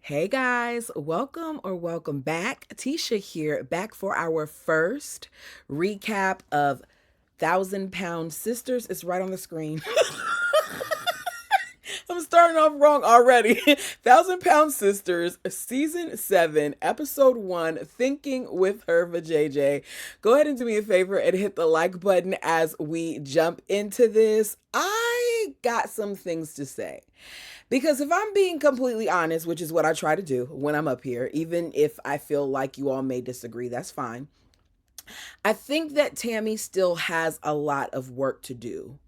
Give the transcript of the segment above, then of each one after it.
Hey guys, welcome back. Tisha here, back for our first recap of Thousand Pound Sisters. It's right on the screen. I'm starting off wrong already. Thousand Pound Sisters, Season 7, Episode 1, Thinking with Her Vajayjay. Go ahead and do me a favor and hit the like button as we jump into this. I got some things to say. Because if I'm being completely honest, which is what I try to do when I'm up here, even if I feel like you all may disagree, that's fine. I think that Tammy still has a lot of work to do.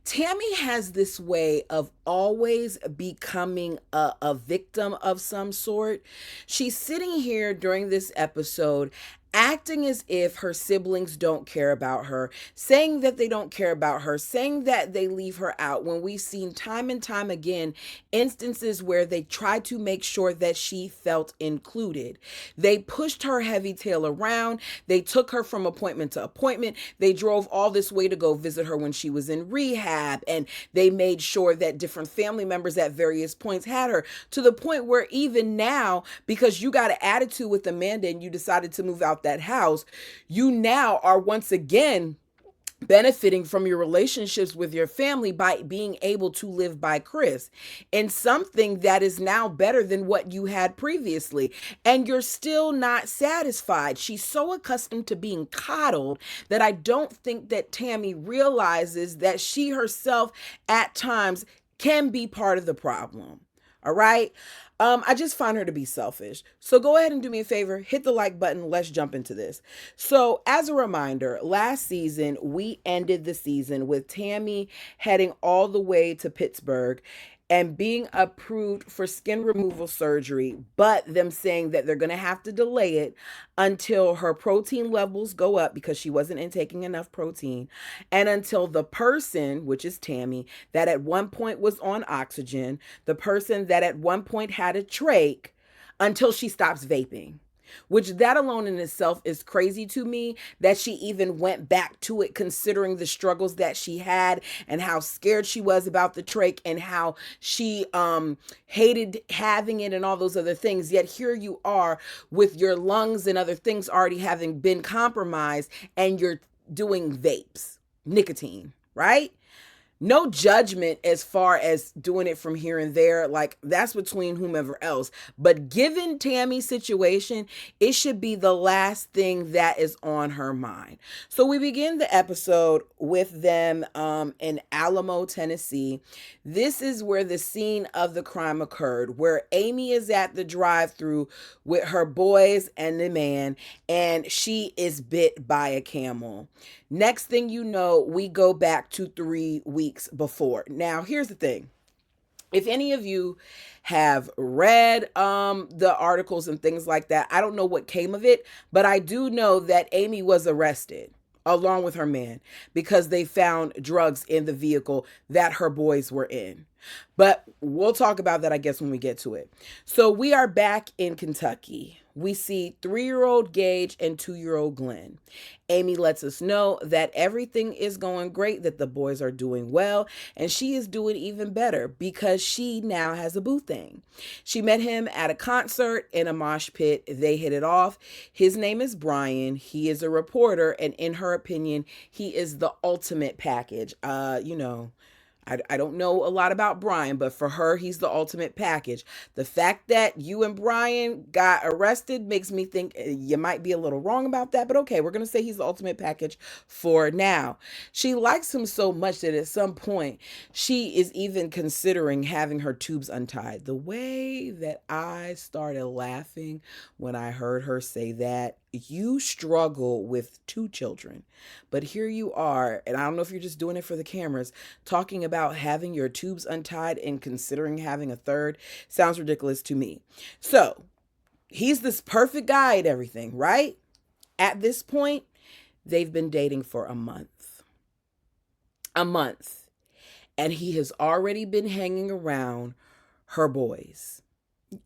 Tammy has this way of always becoming a victim of some sort. She's sitting here during this episode acting as if her siblings don't care about her, saying that they don't care about her, saying that they leave her out, when we've seen time and time again instances where they tried to make sure that she felt included. They pushed her heavy tail around. They took her from appointment to appointment. They drove all this way to go visit her when she was in rehab. And they made sure that different family members at various points had her, to the point where even now, because you got an attitude with Amanda and you decided to move out that house, you now are once again benefiting from your relationships with your family by being able to live by Chris in something that is now better than what you had previously. And you're still not satisfied. She's so accustomed to being coddled that I don't think that Tammy realizes that she herself at times can be part of the problem. All right. I just find her to be selfish. So go ahead and do me a favor, hit the like button. Let's jump into this. So, as a reminder, last season, we ended the season with Tammy heading all the way to Pittsburgh and being approved for skin removal surgery, but them saying that they're going to have to delay it until her protein levels go up because she wasn't intaking enough protein, and until the person, which is Tammy, that at one point was on oxygen, the person that at one point had a trach, until she stops vaping, which that alone in itself is crazy to me, that she even went back to it, considering the struggles that she had and how scared she was about the trach and how she hated having it and all those other things. Yet here you are with your lungs and other things already having been compromised, and you're doing vapes, nicotine, right? No judgment as far as doing it from here and there. Like, that's between whomever else. But given Tammy's situation, it should be the last thing that is on her mind. So we begin the episode with them in Alamo, Tennessee. This is where the scene of the crime occurred, where Amy is at the drive-through with her boys and the man, and she is bit by a camel. Next thing you know, we go back to 3 weeks before. Now, here's the thing. If any of you have read the articles and things like that, I don't know what came of it, but I do know that Amy was arrested along with her man because they found drugs in the vehicle that her boys were in. But we'll talk about that, I guess, when we get to it. So we are back in Kentucky. We see 3-year-old Gage and 2-year-old Glenn. Amy lets us know that everything is going great, that the boys are doing well, and she is doing even better because she now has a boo thing. She met him at a concert in a mosh pit. They hit it off. His name is Brian. He is a reporter, and in her opinion, he is the ultimate package. I don't know a lot about Brian, but for her, he's the ultimate package. The fact that you and Brian got arrested makes me think you might be a little wrong about that, but okay, we're going to say he's the ultimate package for now. She likes him so much that at some point, she is even considering having her tubes untied. The way that I started laughing when I heard her say that, you struggle with 2 children, but here you are, and I don't know if you're just doing it for the cameras, talking about having your tubes untied and considering having a third. Sounds ridiculous to me. So he's this perfect guy at everything, right? At this point, they've been dating for a month. A month. And he has already been hanging around her boys.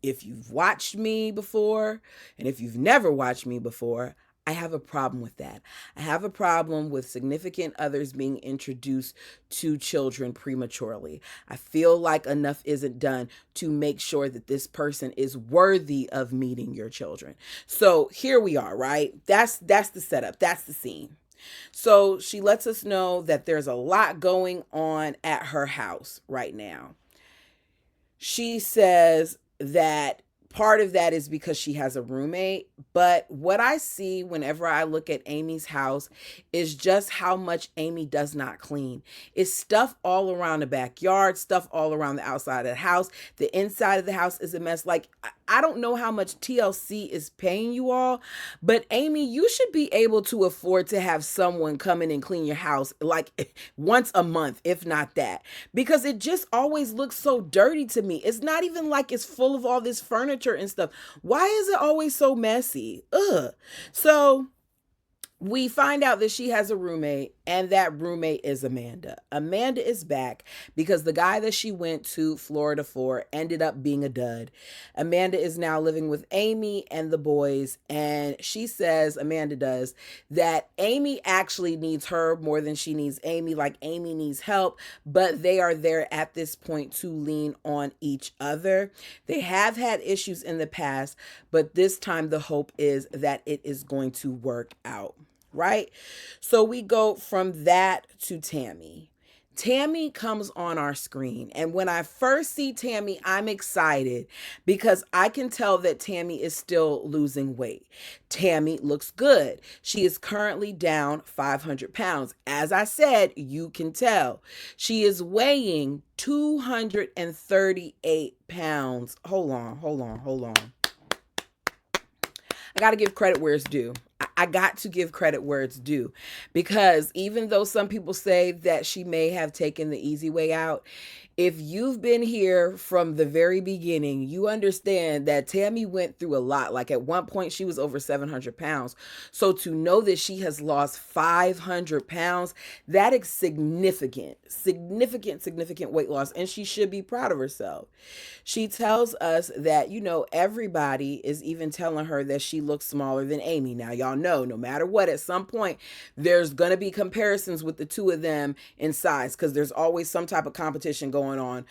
If you've watched me before, and if you've never watched me before, I have a problem with that. I have a problem with significant others being introduced to children prematurely. I feel like enough isn't done to make sure that this person is worthy of meeting your children. So here we are, right? That's the setup. That's the scene. So she lets us know that there's a lot going on at her house right now. She says that part of that is because she has a roommate. But what I see whenever I look at Amy's house is just how much Amy does not clean. It's stuff all around the backyard, stuff all around the outside of the house. The inside of the house is a mess. Like, I don't know how much TLC is paying you all, but Amy, you should be able to afford to have someone come in and clean your house like once a month, if not that, because it just always looks so dirty to me. It's not even like it's full of all this furniture and stuff. Why is it always so messy? Ugh. So we find out that she has a roommate, and that roommate is Amanda. Amanda is back because the guy that she went to Florida for ended up being a dud. Amanda is now living with Amy and the boys, and she says, Amanda does, that Amy actually needs her more than she needs Amy. Like, Amy needs help, but they are there at this point to lean on each other. They have had issues in the past, but this time the hope is that it is going to work out. Right? So we go from that to Tammy. Tammy comes on our screen. And when I first see Tammy, I'm excited because I can tell that Tammy is still losing weight. Tammy looks good. She is currently down 500 pounds. As I said, you can tell. She is weighing 238 pounds. Hold on. I got to give credit where it's due. I got to give credit where it's due, because even though some people say that she may have taken the easy way out, if you've been here from the very beginning, you understand that Tammy went through a lot. Like, at one point, she was over 700 pounds. So to know that she has lost 500 pounds, that is significant weight loss. And she should be proud of herself. She tells us that, everybody is even telling her that she looks smaller than Amy. Now, y'all know, no matter what, at some point, there's going to be comparisons with the two of them in size, because there's always some type of competition going on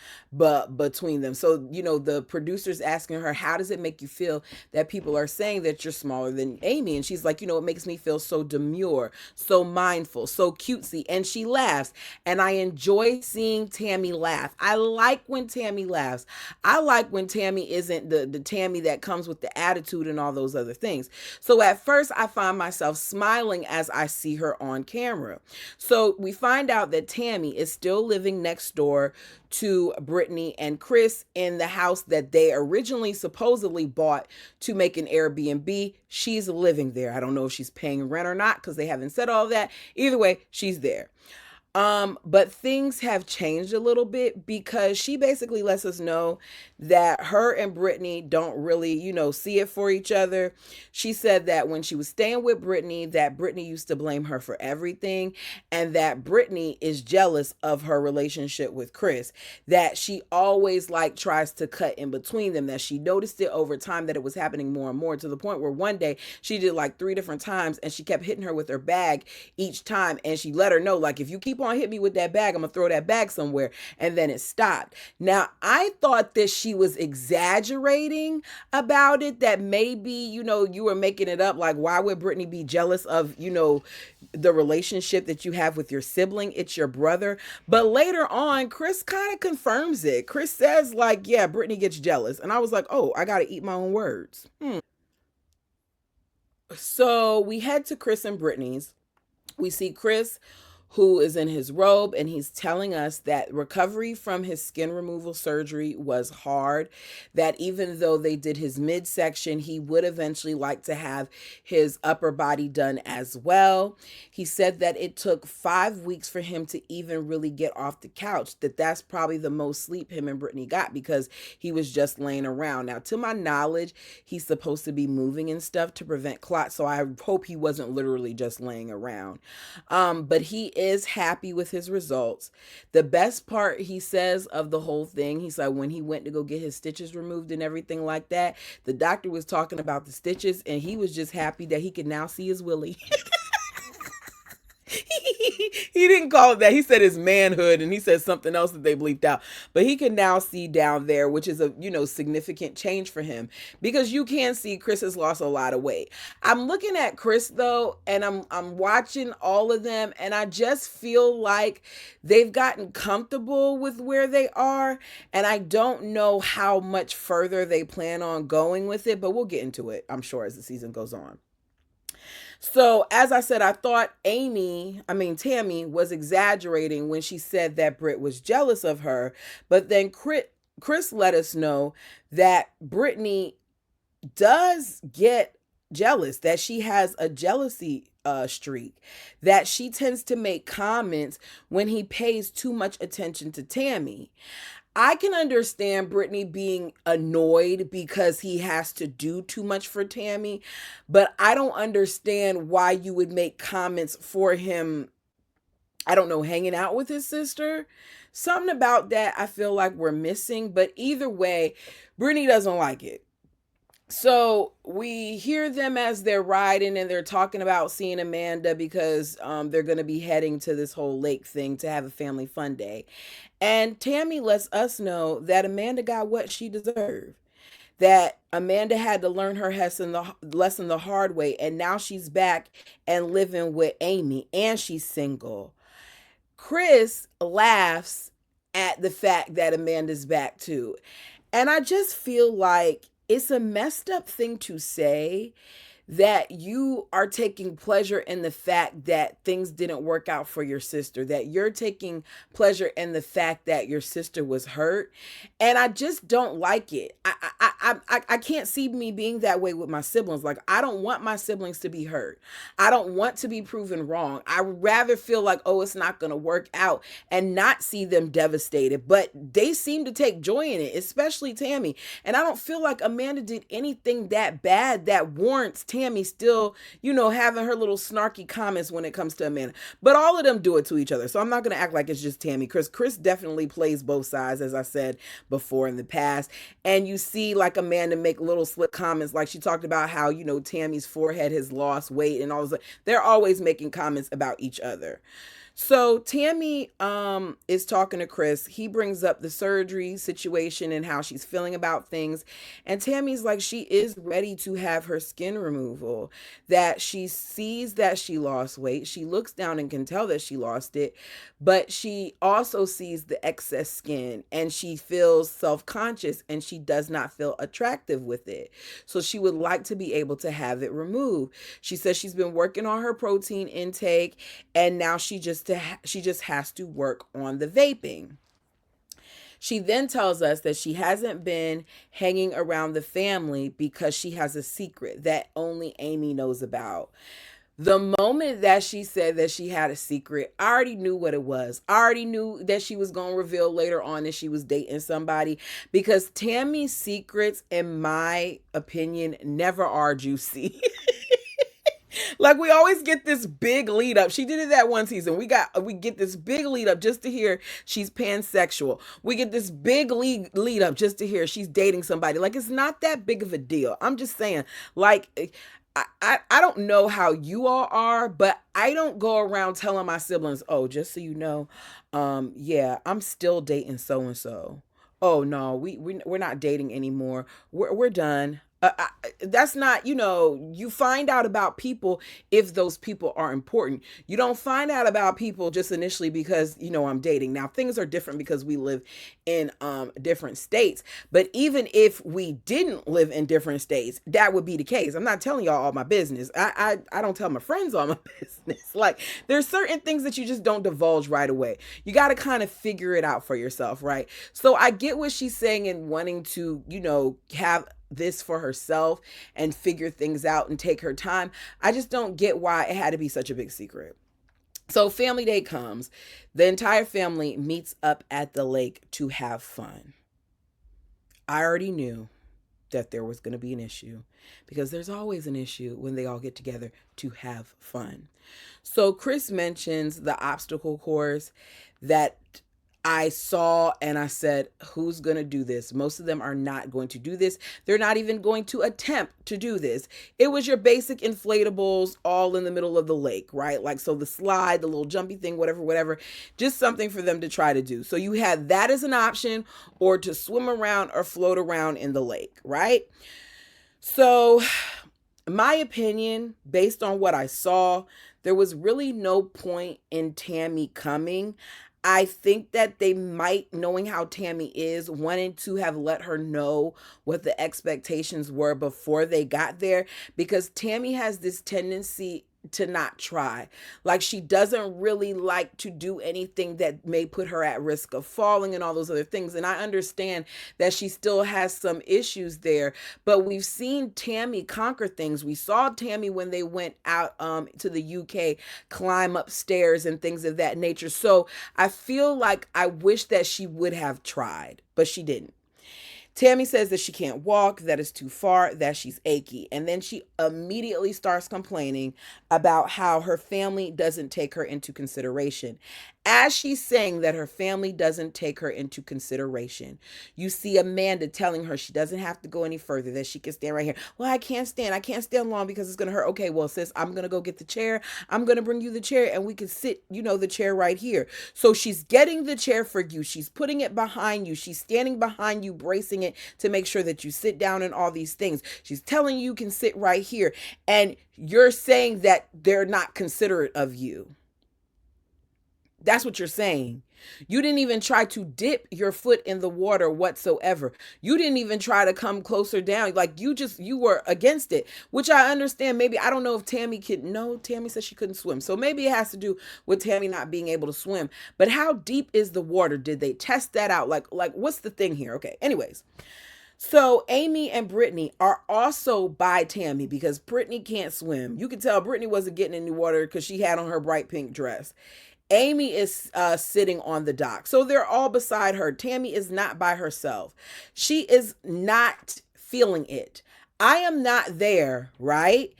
between them. So, the producer's asking her, how does it make you feel that people are saying that you're smaller than Amy? And she's like, it makes me feel so demure, so mindful, so cutesy. And she laughs. And I enjoy seeing Tammy laugh. I like when Tammy laughs. I like when Tammy isn't the Tammy that comes with the attitude and all those other things. So at first, I find myself smiling as I see her on camera. So we find out that Tammy is still living next door to Brittany and Chris in the house that they originally supposedly bought to make an Airbnb. She's living there. I don't know if she's paying rent or not, because they haven't said all that. Either way, she's there. But things have changed a little bit, because she basically lets us know that her and Brittany don't really, see it for each other. She said that when she was staying with Brittany, that Brittany used to blame her for everything, and that Brittany is jealous of her relationship with Chris, that she always tries to cut in between them, that she noticed it over time that it was happening more and more, to the point where one day she did 3 different times, and she kept hitting her with her bag each time, and she let her know, if you keep on hit me with that bag, I'm gonna throw that bag somewhere. And then it stopped. Now, I thought that she was exaggerating about it, that maybe, you were making it up. Like, why would Brittany be jealous of, the relationship that you have with your sibling? It's your brother. But later on, Chris kind of confirms it. Chris says, yeah, Brittany gets jealous. And I was like, oh, I gotta eat my own words. So we head to Chris and Brittany's. We see Chris, who is in his robe, and he's telling us that recovery from his skin removal surgery was hard, that even though they did his midsection, he would eventually like to have his upper body done as well. He said that it took 5 weeks for him to even really get off the couch, that's probably the most sleep him and Brittany got, because he was just laying around. Now, to my knowledge, he's supposed to be moving and stuff to prevent clots, so I hope he wasn't literally just laying around. But he is happy with his results. The best part, he says, of the whole thing, he's like, when he went to go get his stitches removed and everything like that, the doctor was talking about the stitches and he was just happy that he could now see his willy. He didn't call it that. He said his manhood, and he said something else that they bleeped out. But he can now see down there, which is a significant change for him, because you can see Chris has lost a lot of weight. I'm looking at Chris though, and I'm watching all of them, and I just feel like they've gotten comfortable with where they are, and I don't know how much further they plan on going with it, but we'll get into it, I'm sure, as the season goes on. So, as I said, I thought Tammy was exaggerating when she said that Britt was jealous of her. But then Chris let us know that Brittany does get jealous, that she has a jealousy streak, that she tends to make comments when he pays too much attention to Tammy. I can understand Brittany being annoyed because he has to do too much for Tammy, but I don't understand why you would make comments for him, I don't know, hanging out with his sister. Something about that I feel like we're missing, but either way, Brittany doesn't like it. So we hear them as they're riding and they're talking about seeing Amanda because they're going to be heading to this whole lake thing to have a family fun day. And Tammy lets us know that Amanda got what she deserved. That Amanda had to learn her lesson the hard way. And now she's back and living with Amy and she's single. Chris laughs at the fact that Amanda's back too. And I just feel like it's a messed up thing to say, that you are taking pleasure in the fact that things didn't work out for your sister, that you're taking pleasure in the fact that your sister was hurt. And I just don't like it. I can't see me being that way with my siblings. Like, I don't want my siblings to be hurt. I don't want to be proven wrong. I would rather feel like, oh, it's not going to work out and not see them devastated. But they seem to take joy in it, especially Tammy. And I don't feel like Amanda did anything that bad that warrants Tammy still, having her little snarky comments when it comes to Amanda. But all of them do it to each other. So I'm not going to act like it's just Tammy. Chris definitely plays both sides, as I said before in the past. And you see like Amanda make little slick comments, like she talked about how, Tammy's forehead has lost weight and all this. They're always making comments about each other. So Tammy is talking to Chris. He brings up the surgery situation and how she's feeling about things. And Tammy's like, she is ready to have her skin removal, that she sees that she lost weight. She looks down and can tell that she lost it, but she also sees the excess skin and she feels self-conscious and she does not feel attractive with it. So she would like to be able to have it removed. She says she's been working on her protein intake and now she just has to work on the vaping. She then tells us that she hasn't been hanging around the family because she has a secret that only Amy knows about. The moment that she said that she had a secret, I already knew what it was. I already knew that she was going to reveal later on that she was dating somebody, because Tammy's secrets, in my opinion, never are juicy. Like, we always get this big lead up. She did it that one season. We get this big lead up just to hear she's pansexual. We get this big lead up just to hear she's dating somebody. Like, it's not that big of a deal. I'm just saying, like, I don't know how you all are, but I don't go around telling my siblings, oh, just so you know, yeah, I'm still dating so and so. Oh no, we're not dating anymore. We're done. That's not, you find out about people if those people are important. You don't find out about people just initially because, I'm dating. Now, things are different because we live in different states. But even if we didn't live in different states, that would be the case. I'm not telling y'all all my business. I don't tell my friends all my business. Like, there's certain things that you just don't divulge right away. You got to kind of figure it out for yourself, right? So I get what she's saying and wanting to, have this for herself and figure things out and take her time. I just don't get why it had to be such a big secret. So family day comes. The entire family meets up at the lake to have fun. I already knew that there was going to be an issue, because there's always an issue when they all get together to have fun. So Chris mentions the obstacle course that I saw, and I said, who's going to do this? Most of them are not going to do this. They're not even going to attempt to do this. It was your basic inflatables all in the middle of the lake, right? Like, so the slide, the little jumpy thing, whatever, whatever, just something for them to try to do. So you had that as an option, or to swim around or float around in the lake, right? So my opinion, based on what I saw, there was really no point in Tammy coming. I think that they might, knowing how Tammy is, wanting to have let her know what the expectations were before they got there, because Tammy has this tendency to not try. Like, she doesn't really like to do anything that may put her at risk of falling and all those other things. And I understand that she still has some issues there, but we've seen Tammy conquer things. We saw Tammy when they went out to the UK, climb upstairs and things of that nature. So I feel like I wish that she would have tried, but she didn't. Tammy says that she can't walk, that is too far, that she's achy. And then she immediately starts complaining about how her family doesn't take her into consideration. As she's saying that her family doesn't take her into consideration, you see Amanda telling her she doesn't have to go any further, that she can stand right here. Well, I can't stand. I can't stand long because it's going to hurt. Okay, well, sis, I'm going to go get the chair. I'm going to bring you the chair and we can sit, the chair right here. So she's getting the chair for you. She's putting it behind you. She's standing behind you, bracing it to make sure that you sit down and all these things. She's telling you can sit right here. And you're saying that they're not considerate of you. That's what you're saying. You didn't even try to dip your foot in the water whatsoever. You didn't even try to come closer down. Like, you were against it, which I understand. Maybe, I don't know if Tammy no, Tammy said she couldn't swim. So maybe it has to do with Tammy not being able to swim. But how deep is the water? Did they test that out? Like what's the thing here? Okay. Anyways. So Amy and Brittany are also by Tammy because Brittany can't swim. You can tell Brittany wasn't getting any water because she had on her bright pink dress. Amy is sitting on the dock. So they're all beside her. Tammy is not by herself. She is not feeling it. I am not there, right?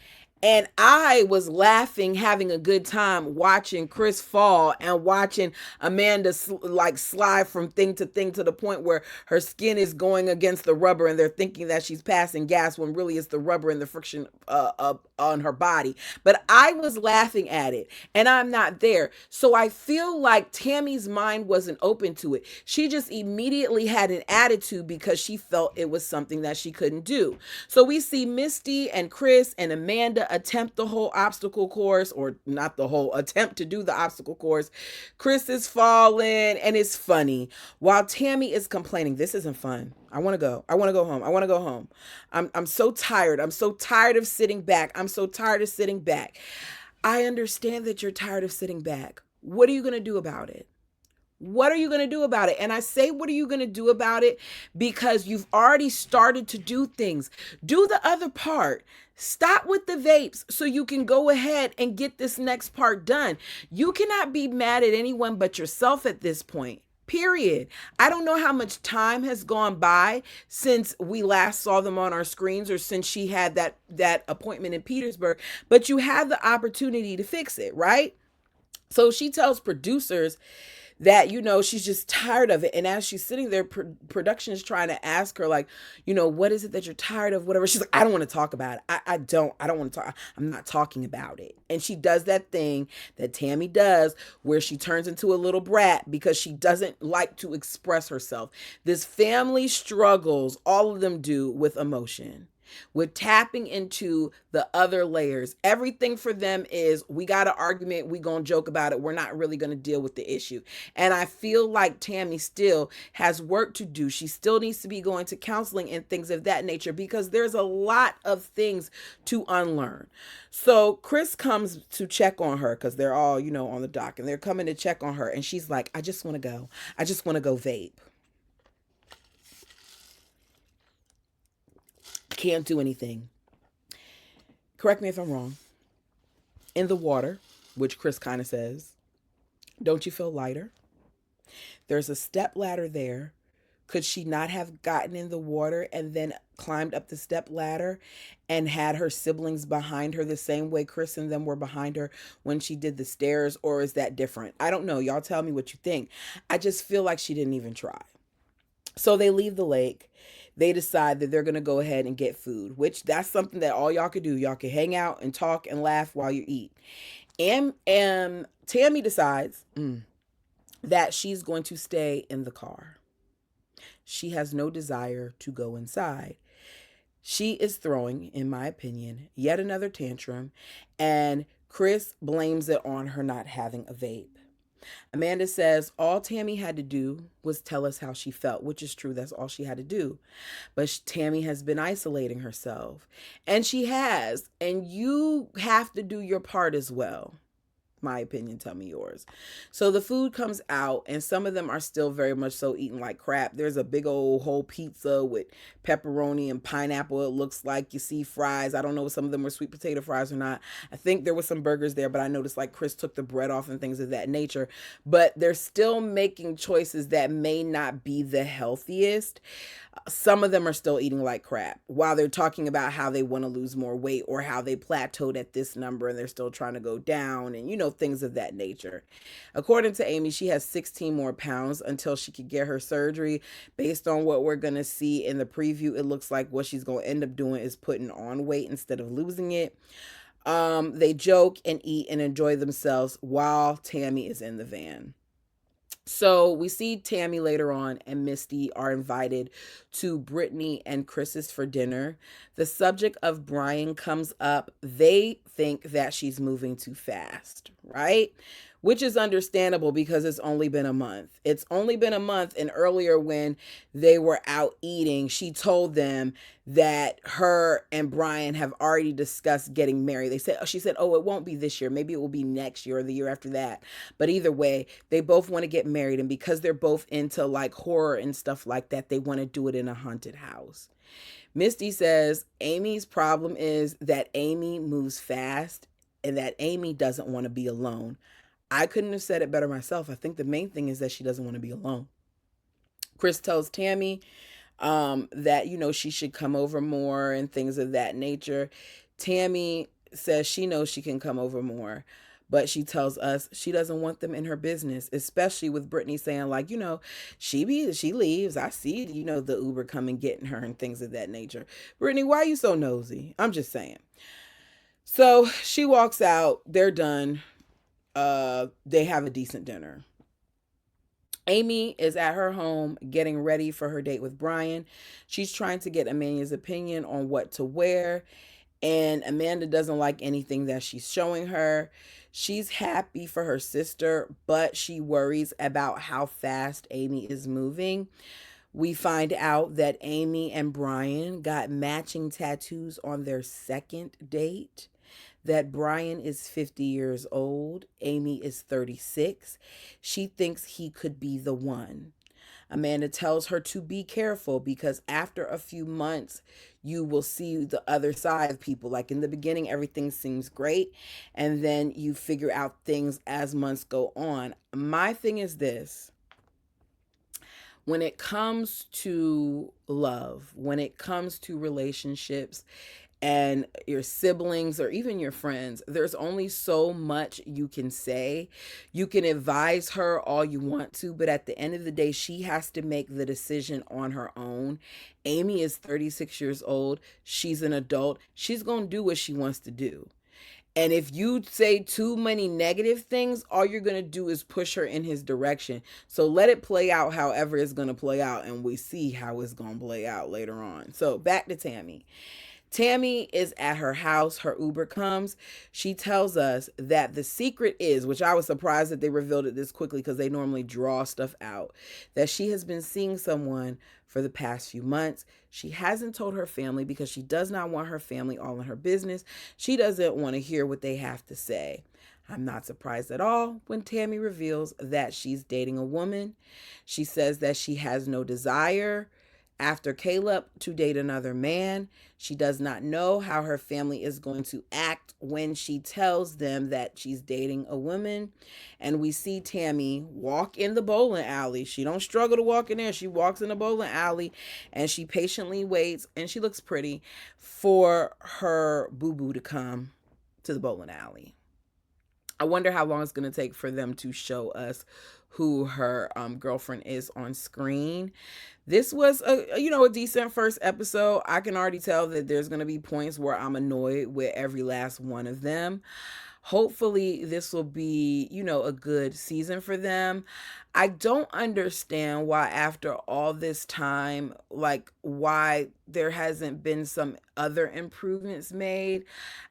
And I was laughing, having a good time watching Chris fall and watching Amanda slide from thing to the point where her skin is going against the rubber and they're thinking that she's passing gas when really it's the rubber and the friction on her body. But I was laughing at it and I'm not there. So I feel like Tammy's mind wasn't open to it. She just immediately had an attitude because she felt it was something that she couldn't do. So we see Misty and Chris and Amanda attempt the whole obstacle course, or not the whole, attempt to do the obstacle course. Chris is falling and it's funny while Tammy is complaining, this isn't fun. I want to go. I want to go home. I want to go home. I'm so tired. I'm so tired of sitting back. I'm so tired of sitting back. I understand that you're tired of sitting back. What are you going to do about it? What are you going to do about it? And I say, what are you going to do about it? Because you've already started to do things. Do the other part. Stop with the vapes so you can go ahead and get this next part done. You cannot be mad at anyone but yourself at this point. Period. I don't know how much time has gone by since we last saw them on our screens or since she had that appointment in Petersburg, but you have the opportunity to fix it, right? So she tells producers that, she's just tired of it. And as she's sitting there, production is trying to ask her, like, what is it that you're tired of? Whatever. She's like, I don't want to talk about it. I don't want to talk. I'm not talking about it. And she does that thing that Tammy does where she turns into a little brat because she doesn't like to express herself. This family struggles, all of them do, with emotion, with tapping into the other layers. Everything for them is, we got an argument, we gonna joke about it, we're not really gonna deal with the issue. And I feel like Tammy still has work to do. She still needs to be going to counseling and things of that nature because there's a lot of things to unlearn. So Chris comes to check on her because they're all, on the dock, and they're coming to check on her, and she's like, I just want to go vape. Can't do anything. Correct me if I'm wrong. In the water, which Chris kind of says, don't you feel lighter? There's a step ladder there Could she not have gotten in the water and then climbed up the step ladder and had her siblings behind her the same way Chris and them were behind her when she did the stairs? Or is that different? I don't know. Y'all tell me what you think. I just feel like she didn't even try. So they leave the lake. They decide that they're going to go ahead and get food, which that's something that all y'all could do. Y'all can hang out and talk and laugh while you eat. And Tammy decides that she's going to stay in the car. She has no desire to go inside. She is throwing, in my opinion, yet another tantrum, and Chris blames it on her not having a vape. Amanda says all Tammy had to do was tell us how she felt, which is true. That's all she had to do. But Tammy has been isolating herself. And she has. And you have to do your part as well. My opinion, tell me yours. So the food comes out, and some of them are still very much so eating like crap. There's a big old whole pizza with pepperoni and pineapple. It looks like you see fries. I don't know if some of them were sweet potato fries or not. I think there was some burgers there, but I noticed like Chris took the bread off and things of that nature. But they're still making choices that may not be the healthiest. Some of them are still eating like crap while they're talking about how they want to lose more weight or how they plateaued at this number and they're still trying to go down and, things of that nature. According to Amy, she has 16 more pounds until she could get her surgery. Based on what we're going to see in the preview, it looks like what she's going to end up doing is putting on weight instead of losing it. They joke and eat and enjoy themselves while Tammy is in the van. So we see Tammy later on and Misty are invited to Brittany and Chris's for dinner. The subject of Brian comes up. They think that she's moving too fast, right? Which is understandable because it's only been a month. It's only been a month. And earlier when they were out eating, she told them that her and Brian have already discussed getting married. She said, oh, it won't be this year. Maybe it will be next year or the year after that. But either way, they both want to get married. And because they're both into like horror and stuff like that, they want to do it in a haunted house. Misty says Amy's problem is that Amy moves fast and that Amy doesn't want to be alone. I couldn't have said it better myself. I think the main thing is that she doesn't want to be alone. Chris tells Tammy that, she should come over more and things of that nature. Tammy says she knows she can come over more, but she tells us she doesn't want them in her business, especially with Brittany saying like, she leaves. I see, the Uber coming getting her and things of that nature. Brittany, why are you so nosy? I'm just saying. So she walks out. They're done. They have a decent dinner. Amy is at her home getting ready for her date with Brian. She's trying to get Amanda's opinion on what to wear, and Amanda doesn't like anything that she's showing her. She's happy for her sister, but she worries about how fast Amy is moving. We find out that Amy and Brian got matching tattoos on their second date, that Brian is 50 years old, Amy is 36. She thinks he could be the one. Amanda tells her to be careful because after a few months, you will see the other side of people. Like in the beginning, everything seems great, and then you figure out things as months go on. My thing is this. When it comes to love, when it comes to relationships, and your siblings or even your friends, there's only so much you can say. You can advise her all you want to, but at the end of the day, she has to make the decision on her own. Amy is 36 years old. She's an adult. She's going to do what she wants to do. And if you say too many negative things, all you're going to do is push her in his direction. So let it play out however it's going to play out, and we see how it's going to play out later on. So back to Tammy. Tammy is at her house. Her Uber comes. She tells us that the secret is, which I was surprised that they revealed it this quickly because they normally draw stuff out, that she has been seeing someone for the past few months. She hasn't told her family because she does not want her family all in her business. She doesn't want to hear what they have to say. I'm not surprised at all when Tammy reveals that she's dating a woman. She says that she has no desire after Caleb to date another man. She does not know how her family is going to act when she tells them that she's dating a woman. And we see Tammy walk in the bowling alley. She don't struggle to walk in there. She walks in the bowling alley and she patiently waits, and she looks pretty, for her boo-boo to come to the bowling alley. I wonder how long it's going to take for them to show us who her girlfriend is on screen. This was a decent first episode. I can already tell that there's going to be points where I'm annoyed with every last one of them. Hopefully this will be, a good season for them. I don't understand why after all this time, like why there hasn't been some other improvements made.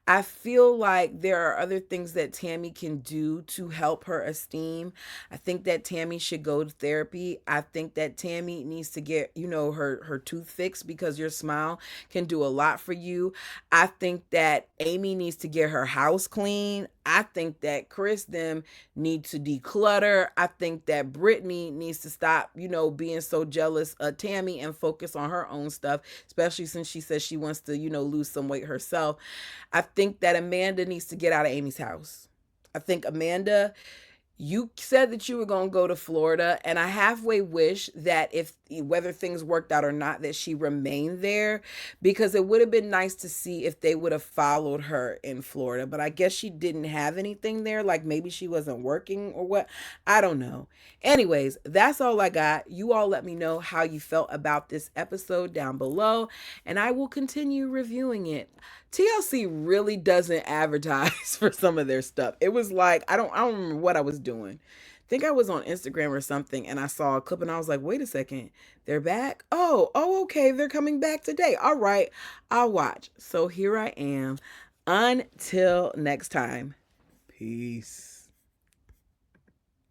I feel like there are other things that Tammy can do to help her esteem. I think that Tammy should go to therapy. I think that Tammy needs to get, her tooth fixed, because your smile can do a lot for you. I think that Amy needs to get her house clean. I think that Chris them need to declutter. I think that Brittany needs to stop, being so jealous of Tammy and focus on her own stuff, especially since she says she wants to, lose some weight herself. I think that Amanda needs to get out of Amy's house. I think Amanda, you said that you were going to go to Florida, and I halfway wish that whether things worked out or not, that she remained there, because it would have been nice to see if they would have followed her in Florida. But I guess she didn't have anything there. Like maybe she wasn't working or what. I don't know. Anyways, that's all I got. You all let me know how you felt about this episode down below, and I will continue reviewing it. TLC really doesn't advertise for some of their stuff. It was like, I don't remember what I was doing. I think I was on Instagram or something, and I saw a clip and I was like, wait a second, they're back? Oh, okay, they're coming back today. All right, I'll watch. So here I am. Until next time. Peace.